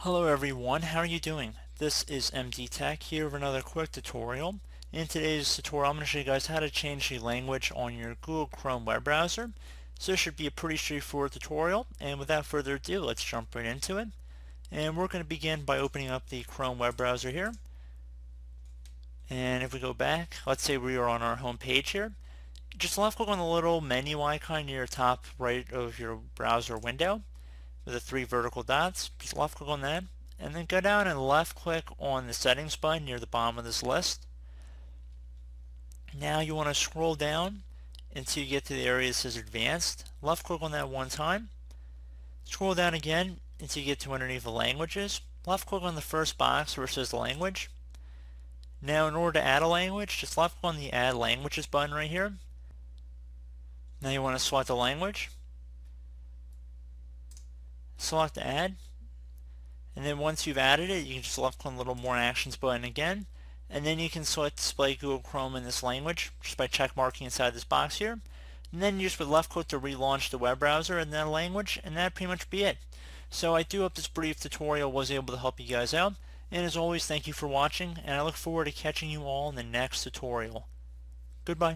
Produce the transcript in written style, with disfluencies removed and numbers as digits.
Hello everyone, how are you doing? This is MD Tech here with another quick tutorial. In today's tutorial I'm going to show you guys how to change the language on your Google Chrome web browser. So this should be a pretty straightforward tutorial, and without further ado, let's jump right into it. And we're going to begin by opening up the Chrome web browser here. And if we go back, let's say we are on our home page here. Just left click on the little menu icon near the top right of your browser window with the three vertical dots. Just left click on that, and then go down and left click on the settings button near the bottom of this list. Now you want to scroll down until you get to the area that says advanced. Left click on that one time. Scroll down again until you get to underneath the languages. Left click on the first box where it says language. Now in order to add a language, just left click on the add languages button right here. Now you want to select the language. Select add, and then once you've added it, you can just left click on the little more actions button again, and then you can select display Google Chrome in this language just by check marking inside this box here, and then you just would left click to relaunch the web browser in that language, and that'd pretty much be it. So I do hope this brief tutorial was able to help you guys out, and as always, thank you for watching, and I look forward to catching you all in the next tutorial. Goodbye.